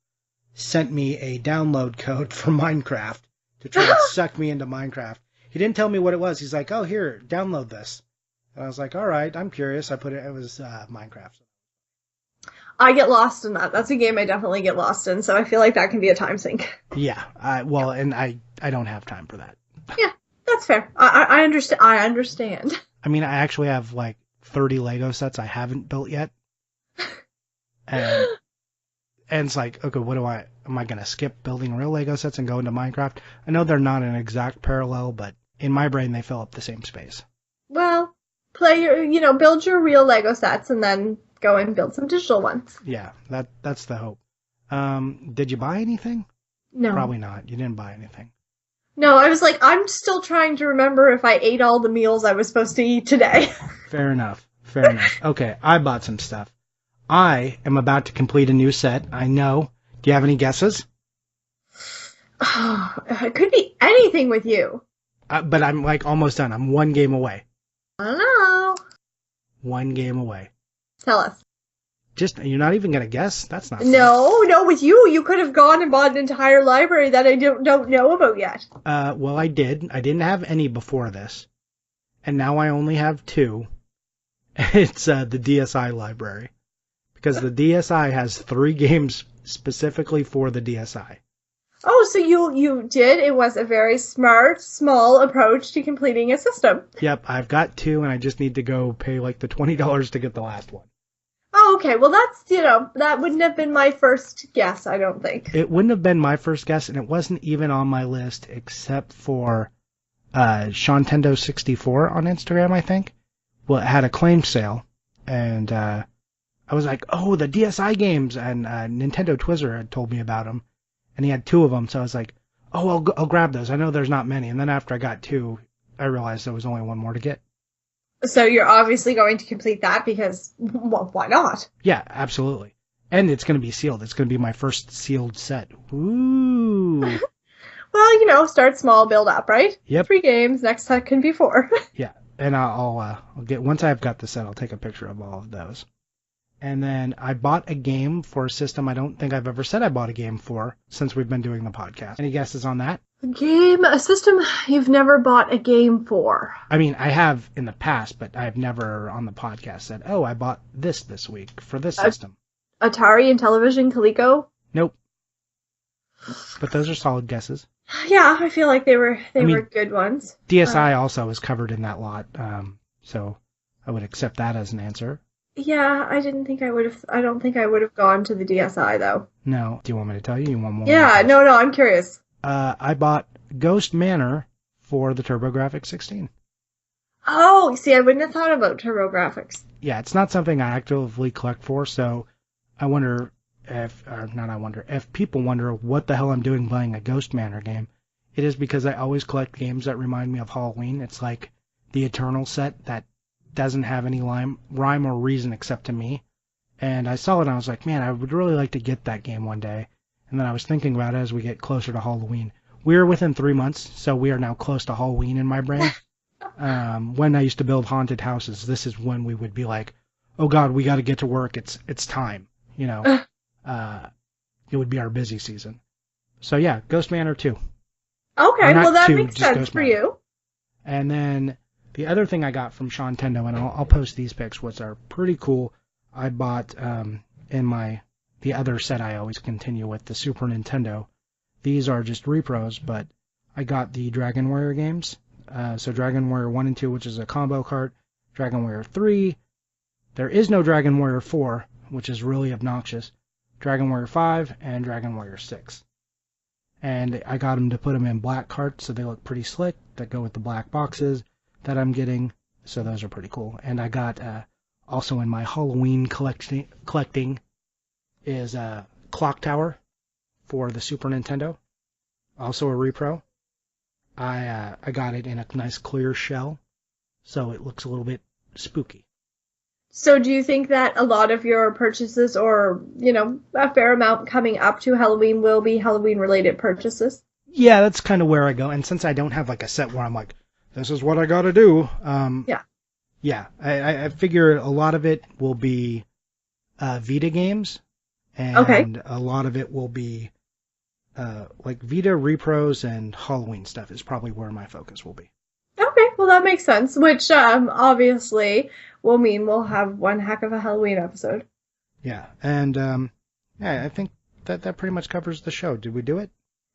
sent me a download code for Minecraft to try to suck me into Minecraft. He didn't tell me what it was. He's like, oh, here, download this. And I was like, all right, I'm curious. I put it was Minecraft. I get lost in that. That's a game I definitely get lost in, so I feel like that can be a time sink. Yeah, and I don't have time for that. Yeah, that's fair. I understand. I understand. I mean, I actually have like 30 Lego sets I haven't built yet. And it's like, okay, am I going to skip building real Lego sets and go into Minecraft? I know they're not an exact parallel, but in my brain, they fill up the same space. Well, build your real Lego sets and then go and build some digital ones. Yeah, that's the hope. Did you buy anything? No. Probably not. You didn't buy anything. No, I was like, I'm still trying to remember if I ate all the meals I was supposed to eat today. Fair enough. Okay, I bought some stuff. I am about to complete a new set. I know. Do you have any guesses? It could be anything with you. But I'm like almost done. I'm one game away. I don't know. One game away. Tell us. You're not even gonna guess? That's not. No, with you could have gone and bought an entire library that I don't know about yet. Well, I did. I didn't have any before this, and now I only have 2. It's the DSi library, because the DSi has 3 games specifically for the DSi. Oh, so you did. It was a very smart, small approach to completing a system. Yep, I've got 2, and I just need to go pay like the $20 to get the last one. Oh, okay. Well, that's, that wouldn't have been my first guess, I don't think. It wouldn't have been my first guess, and it wasn't even on my list except for Shantendo 64 on Instagram, I think. Well, it had a claim sale, and I was like, oh, the DSi games, and Nintendo Twizzler had told me about them, and he had 2 of them, so I was like, oh, I'll grab those. I know there's not many, and then after I got 2, I realized there was only 1 more to get. So you're obviously going to complete that because, well, why not? Yeah, absolutely. And it's going to be sealed. It's going to be my first sealed set. Ooh. Well, start small, build up, right? Yep. 3 games, next set can be 4. Yeah, and I'll get, once I've got the set, I'll take a picture of all of those. And then I bought a game for a system I don't think I've ever said I bought a game for since we've been doing the podcast. Any guesses on that? A system you've never bought a game for. I mean, I have in the past, but I've never on the podcast said, oh, I bought this week for this system. Atari and Television, Coleco? Nope. But those are solid guesses. Yeah, I feel like they were good ones. DSi also is covered in that lot, so I would accept that as an answer. Yeah, I don't think I would have gone to the DSi, though. No. Do you want me to tell you? You want more? Yeah, no, I'm curious. I bought Ghost Manor for the TurboGrafx 16. Oh, see, I wouldn't have thought about TurboGrafx. Yeah, it's not something I actively collect for, so I wonder if people wonder what the hell I'm doing playing a Ghost Manor game. It is because I always collect games that remind me of Halloween. It's like the Eternal set that doesn't have any rhyme or reason except to me. And I saw it and I was like, man, I would really like to get that game one day. And then I was thinking about it as we get closer to Halloween. We are within 3 months, so we are now close to Halloween in my brain. When I used to build haunted houses, this is when we would be like, oh God, we got to get to work. It's time. You know, it would be our busy season. So yeah, Ghost Manor 2. Okay, well that makes sense for you. And then the other thing I got from Shantendo, and I'll post these pics, which are pretty cool. I bought in the other set I always continue with, the Super Nintendo. These are just repros, but I got the Dragon Warrior games. So Dragon Warrior 1 and 2, which is a combo cart. Dragon Warrior 3. There is no Dragon Warrior 4, which is really obnoxious. Dragon Warrior 5 and Dragon Warrior 6. And I got them to put them in black carts, so they look pretty slick, that go with the black boxes that I'm getting. So those are pretty cool. And I got, also in my Halloween collecting is Clock Tower for the Super Nintendo. Also a repro. I got it in a nice clear shell, so it looks a little bit spooky. So do you think that a lot of your purchases, or, you know, a fair amount coming up to Halloween, will be Halloween-related purchases? Yeah, that's kind of where I go. And since I don't have like a set where I'm like, this is what I got to do. Yeah, I figure a lot of it will be Vita games, and a lot of it will be like Vita repros and Halloween stuff is probably where my focus will be. Okay, well that makes sense, which obviously will mean we'll have one heck of a Halloween episode. Yeah, and yeah, I think that pretty much covers the show. Did we do it?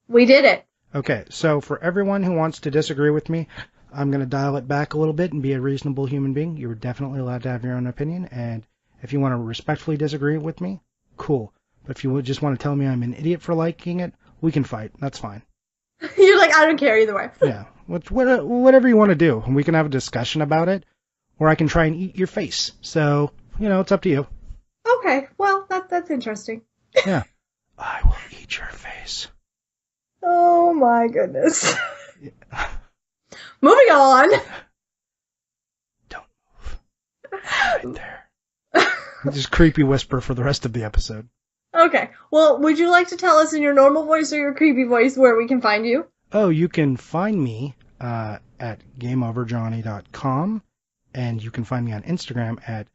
We did it. Okay, so for everyone who wants to disagree with me, I'm going to dial it back a little bit and be a reasonable human being. You're definitely allowed to have your own opinion, and if you want to respectfully disagree with me, cool. But if you just want to tell me I'm an idiot for liking it, we can fight. That's fine. You're like, I don't care either way. Yeah, whatever you want to do, and we can have a discussion about it, or I can try and eat your face. So, you know, it's up to you. Okay, well, that's interesting. Yeah. I will eat your face. Oh my goodness. Yeah. Moving on. Don't move. Right there. Just creepy whisper for the rest of the episode. Okay. Well, would you like to tell us in your normal voice or your creepy voice where we can find you? Oh, you can find me at GameOverJohnny.com, and you can find me on Instagram at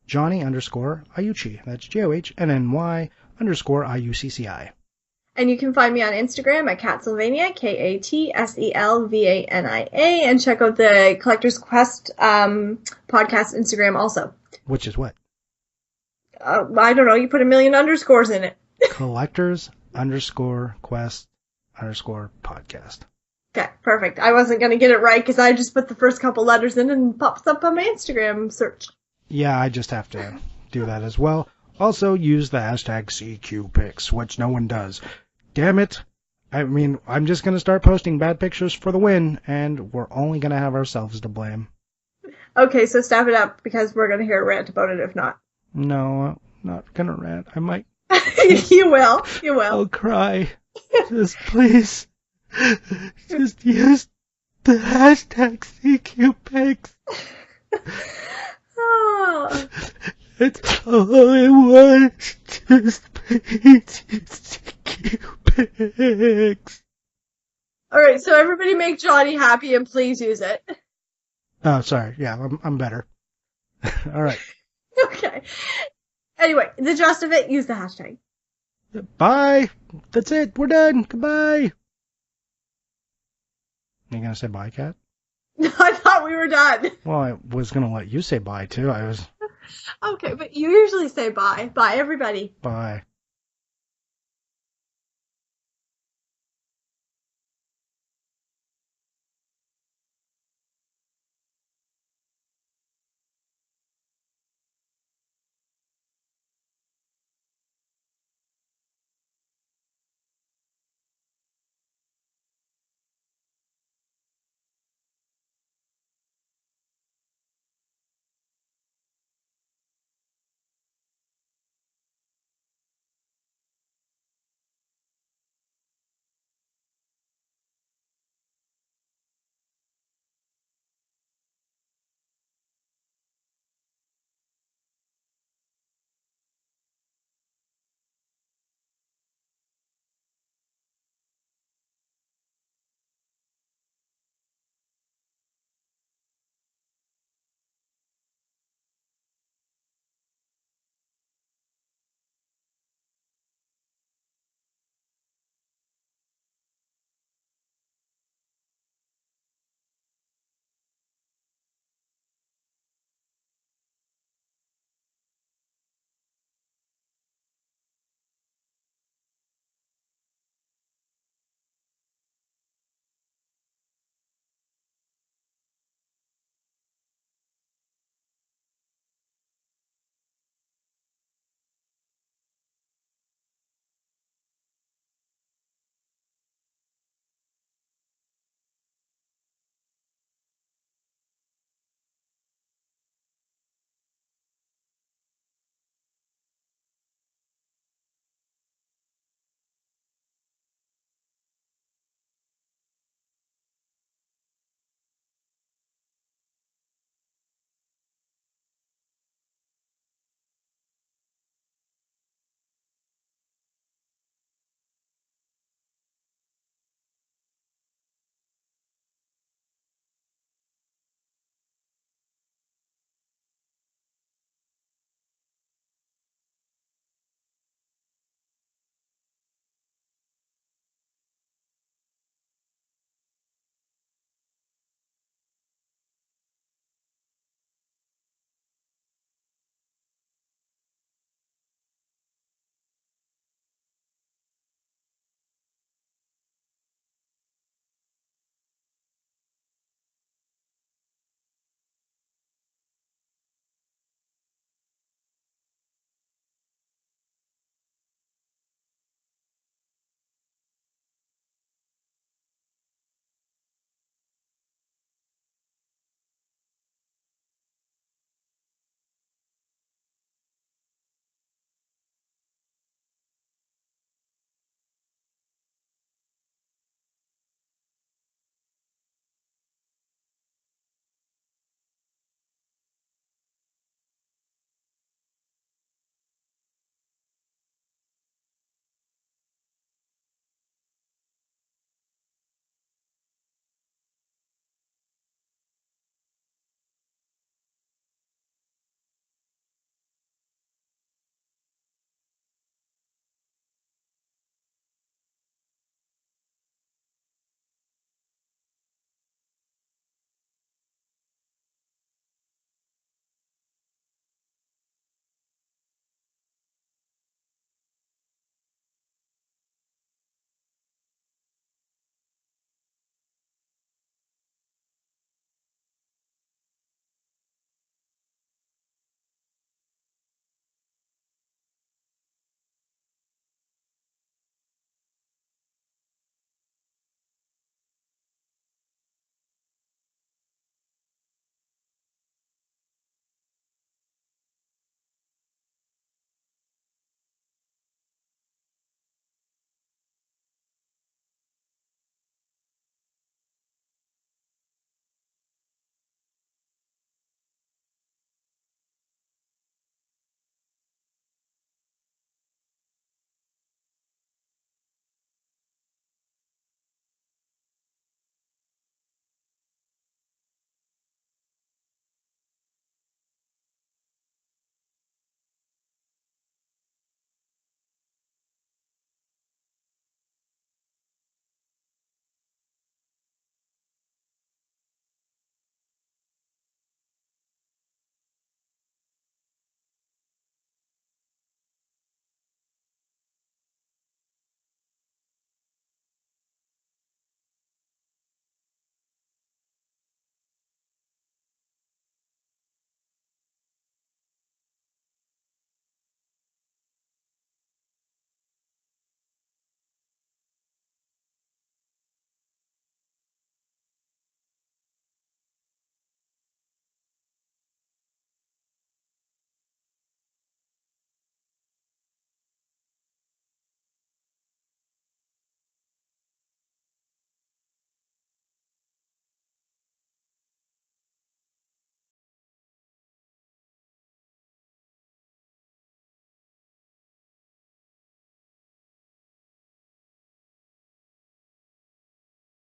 Johnny_Iucci. That's JOHNNY_IUCCI. And you can find me on Instagram at Catsylvania, KATSELVANIA, and check out the Collector's Quest podcast Instagram also. Which is what? I don't know. You put a million underscores in it. Collectors_Quest_podcast. Okay, perfect. I wasn't going to get it right because I just put the first couple letters in and it pops up on my Instagram search. Yeah, I just have to do that as well. Also, use the hashtag CQPics, which no one does. Damn it. I mean, I'm just going to start posting bad pictures for the win, and we're only going to have ourselves to blame. Okay, so step it up, because we're going to hear a rant about it if not. No, I'm not going to rant. I might. You will. You will. I'll cry. Just please. Just use the hashtag CQPics. Oh. It's all I want. Just please use CQPics. Alright, so everybody make Johnny happy and please use it. Oh, sorry. Yeah, I'm better. All right. Okay. Anyway, the gist of it, use the hashtag. Bye. That's it. We're done. Goodbye. You gonna say bye, Kat? I thought we were done. Well, I was gonna let you say bye too. Okay, but you usually say bye. Bye, everybody. Bye.